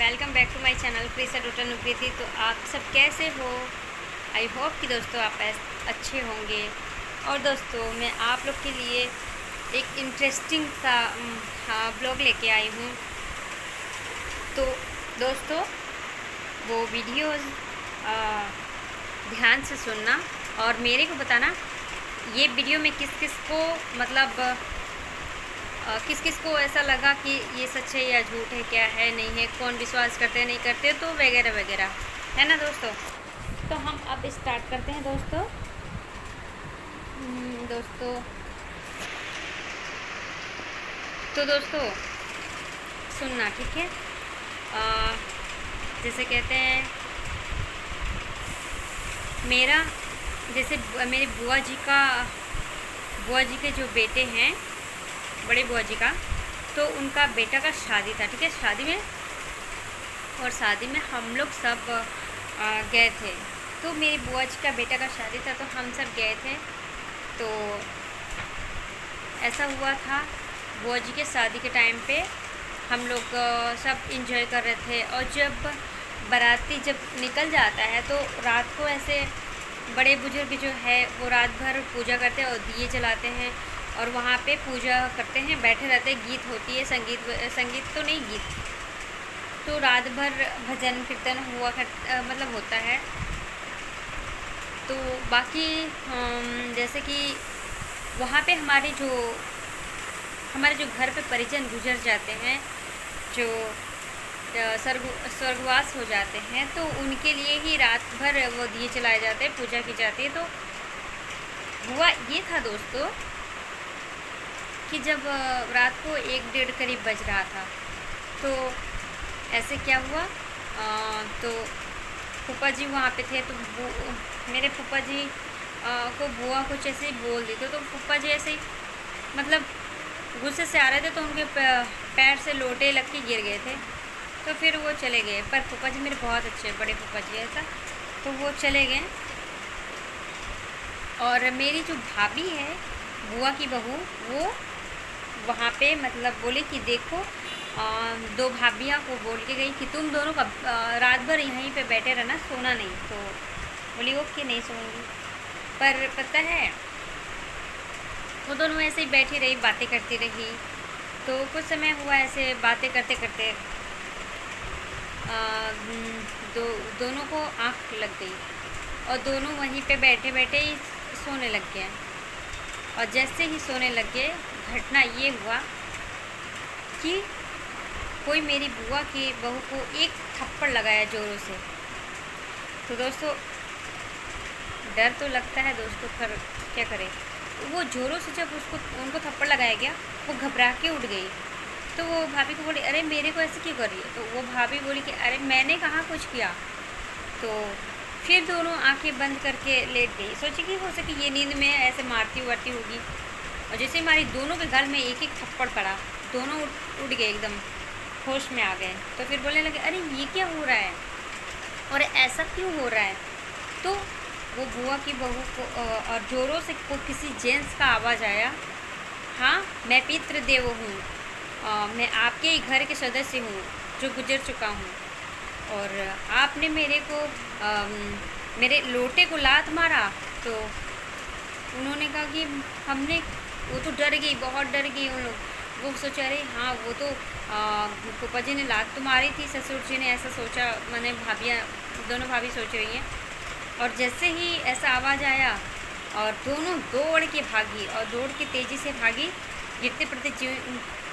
Welcome back to my channel प्रीसा daughter Nupriti. तो आप सब कैसे हो? आई होप कि दोस्तों आप अच्छे होंगे। और दोस्तों मैं आप लोग के लिए एक इंटरेस्टिंग सा ब्लॉग लेके आई हूँ। तो दोस्तों वो वीडियोस ध्यान से सुनना और मेरे को बताना ये वीडियो में किस किस को मतलब किस किस को ऐसा लगा कि ये सच है या झूठ है, क्या है नहीं है, कौन विश्वास करते हैं नहीं करते, तो वगैरह वगैरह, है ना दोस्तों। तो हम अब स्टार्ट करते हैं दोस्तों। दोस्तों तो दोस्तों सुनना, ठीक है। जैसे कहते हैं मेरा जैसे मेरी बुआ जी के जो बेटे हैं, बड़े बुआ जी का, तो उनका बेटा का शादी था, ठीक है। शादी में हम लोग सब गए थे। तो मेरी बुआ जी का बेटा का शादी था तो हम सब गए थे। तो ऐसा हुआ था, बुआ जी के शादी के टाइम पे हम लोग सब इंजॉय कर रहे थे। और जब बाराती जब निकल जाता है तो रात को ऐसे बड़े बुजुर्ग जो है वो रात भर पूजा करते हैं और दिए जलाते हैं और वहाँ पे पूजा करते हैं, बैठे रहते हैं, गीत होती है, संगीत तो नहीं, गीत। तो रात भर भजन कीर्तन मतलब होता है। तो बाकी जैसे कि वहाँ पे हमारे जो घर पे परिजन गुजर जाते हैं, जो स्वर्गवास हो जाते हैं, तो उनके लिए ही रात भर वो दिए जलाए जाते हैं, पूजा की जाती है। तो हुआ ये था दोस्तों कि जब रात को 1-1:30 करीब बज रहा था, तो ऐसे क्या हुआ, तो फूफा जी वहाँ पे थे। तो मेरे फूफा जी को बुआ कुछ ऐसे ही बोल दी। तो फूफा जी ऐसे ही मतलब गुस्से से आ रहे थे, तो उनके पैर से लोटे लग के गिर गए थे। तो फिर वो चले गए। पर फूफा जी मेरे बहुत अच्छे, बड़े फूफा जी ऐसा, तो वो चले गए। और मेरी जो भाभी है, बुआ की बहू, वो वहाँ पे मतलब बोले कि देखो, 2 भाभियाँ को बोल के गई कि तुम दोनों का रात भर यहीं पे बैठे रहना, सोना नहीं। तो बोली ओके, नहीं सोऊंगी। पर पता है वो दोनों ऐसे ही बैठी रही, बातें करती रही। तो कुछ समय हुआ ऐसे बातें करते करते दोनों को आँख लग गई और दोनों वहीं पे बैठे बैठे ही सोने लग गए। और जैसे ही सोने लग गए, घटना ये हुआ कि कोई मेरी बुआ की बहू को एक थप्पड़ लगाया ज़ोरों से। तो दोस्तों डर तो लगता है दोस्तों, पर क्या करें। वो ज़ोरों से जब उनको थप्पड़ लगाया गया, वो घबरा के उठ गई। तो वो भाभी को बोली अरे मेरे को ऐसे क्यों कर रही है। तो वो भाभी बोली कि अरे मैंने कहाँ कुछ किया। तो फिर दोनों आंखें बंद करके लेट गई। सोची कि हो सके ये नींद में ऐसे मारती वारती होगी। और जैसे हमारी दोनों के गल में एक एक थप्पड़ पड़ा, दोनों उठ गए, एकदम होश में आ गए। तो फिर बोलने लगे अरे ये क्या हो रहा है और ऐसा क्यों हो रहा है। तो वो बुआ की बहू को और ज़ोरों से किसी जेंट्स का आवाज़ आया, हाँ मैं पितृदेव हूँ, मैं आपके ही घर के सदस्य हूँ जो गुजर चुका हूँ, और आपने मेरे लोटे को लात मारा। तो उन्होंने कहा कि वो तो डर गई, बहुत डर गई उन लोग। वो सोचा अरे हाँ वो तो फूफा जी ने लात तो मारी थी, ससुर जी ने ऐसा सोचा, मैंने दोनों भाभी सोच रही हैं। और जैसे ही ऐसा आवाज़ आया और दोनों दौड़ के भागी, और दौड़ के तेज़ी से भागी, गिरते पड़ते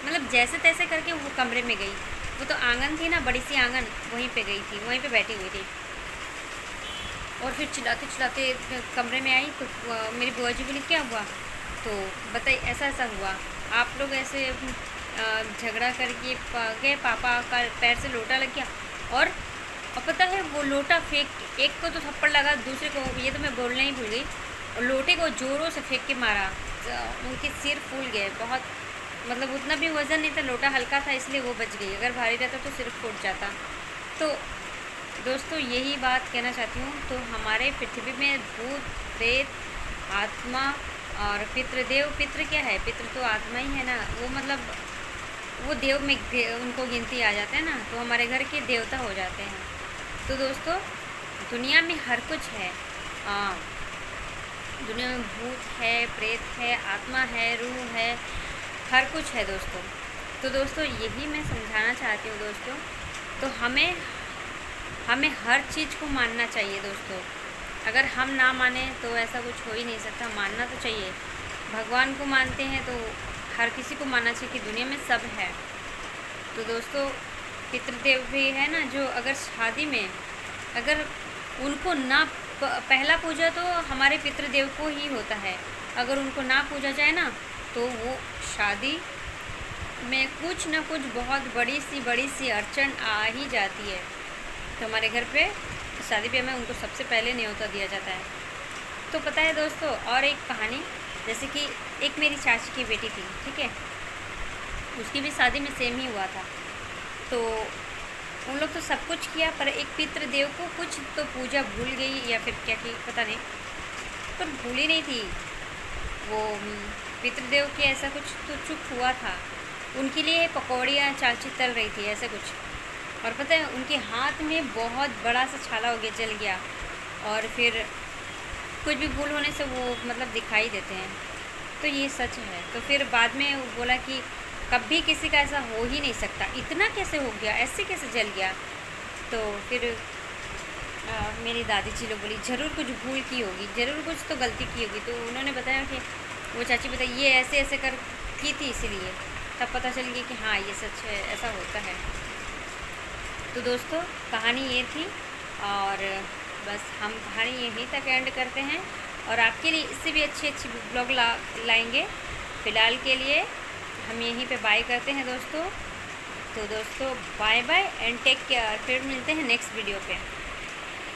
मतलब जैसे तैसे करके वो कमरे में गई। वो तो आंगन थी ना, बड़ी सी आंगन, वहीं पे गई थी, वहीं पे बैठी हुई थी। और फिर चिल्लाते चिल्लाते कमरे में आई। तो मेरी बुआ जी बोली क्या हुआ। तो बताइए ऐसा ऐसा हुआ, आप लोग ऐसे झगड़ा करके गए, पापा का पैर से लोटा लग गया। और पता है वो लोटा फेंक, एक को तो थप्पड़ लगा, दूसरे को, ये तो मैं बोलना ही भूल गई, और लोटे को ज़ोरों से फेंक के मारा। उनके सिर फूल गए बहुत, मतलब उतना भी वज़न नहीं था, लोटा हल्का था इसलिए वो बच गई, अगर भारी रहता तो सिर फूट जाता। तो दोस्तों यही बात कहना चाहती हूँ। तो हमारे पृथ्वी में भूत प्रेत आत्मा और पितृदेव, पितृ क्या है, पितृ तो आत्मा ही है ना, वो मतलब वो देव में उनको गिनती आ जाते हैं ना, तो हमारे घर के देवता हो जाते हैं। तो दोस्तों दुनिया में हर कुछ है। दुनिया में भूत है, प्रेत है, आत्मा है, रूह है, हर कुछ है दोस्तों। तो दोस्तों यही मैं समझाना चाहती हूँ दोस्तों। तो हमें हर चीज़ को मानना चाहिए दोस्तों। अगर हम ना माने तो ऐसा कुछ हो ही नहीं सकता, मानना तो चाहिए। भगवान को मानते हैं तो हर किसी को मानना चाहिए कि दुनिया में सब है। तो दोस्तों पितृदेव भी है ना, जो अगर शादी में अगर उनको ना पहला पूजा तो हमारे पितृदेव को ही होता है, अगर उनको ना पूजा जाए ना तो वो शादी में कुछ ना कुछ बहुत बड़ी सी अड़चन आ ही जाती है। तो हमारे घर पे शादी ब्याह में उनको सबसे पहले न्योता दिया जाता है। तो पता है दोस्तों और एक कहानी, जैसे कि एक मेरी चाची की बेटी थी, ठीक है, उसकी भी शादी में सेम ही हुआ था। तो उन लोग तो सब कुछ किया, पर एक पितृदेव को कुछ तो पूजा भूल गई या फिर क्या की पता नहीं, पर भूली नहीं थी वो पितृदेव की, ऐसा कुछ तो चुप हुआ था। उनके लिए पकौड़ियाँ चाची तल रही थी ऐसे कुछ, और पता है उनके हाथ में बहुत बड़ा सा छाला हो गया, जल गया, और फिर कुछ भी भूल होने से वो मतलब दिखाई देते हैं। तो ये सच है। तो फिर बाद में वो बोला कि कभी किसी का ऐसा हो ही नहीं सकता, इतना कैसे हो गया, ऐसे कैसे जल गया। तो फिर मेरी दादी जी लोग बोली ज़रूर कुछ भूल की होगी, ज़रूर कुछ तो गलती की होगी। तो उन्होंने बताया कि वो चाची बताई ये ऐसे ऐसे कर की थी, इसीलिए तब पता चल गया कि हाँ ये सच है, ऐसा होता है। तो दोस्तों कहानी ये थी, और बस हम कहानी यहीं तक एंड करते हैं, और आपके लिए इससे भी अच्छी ब्लॉग लाएंगे। फ़िलहाल के लिए हम यहीं पे बाय करते हैं दोस्तों। तो दोस्तों bye bye and take care, फिर मिलते हैं नेक्स्ट वीडियो पे।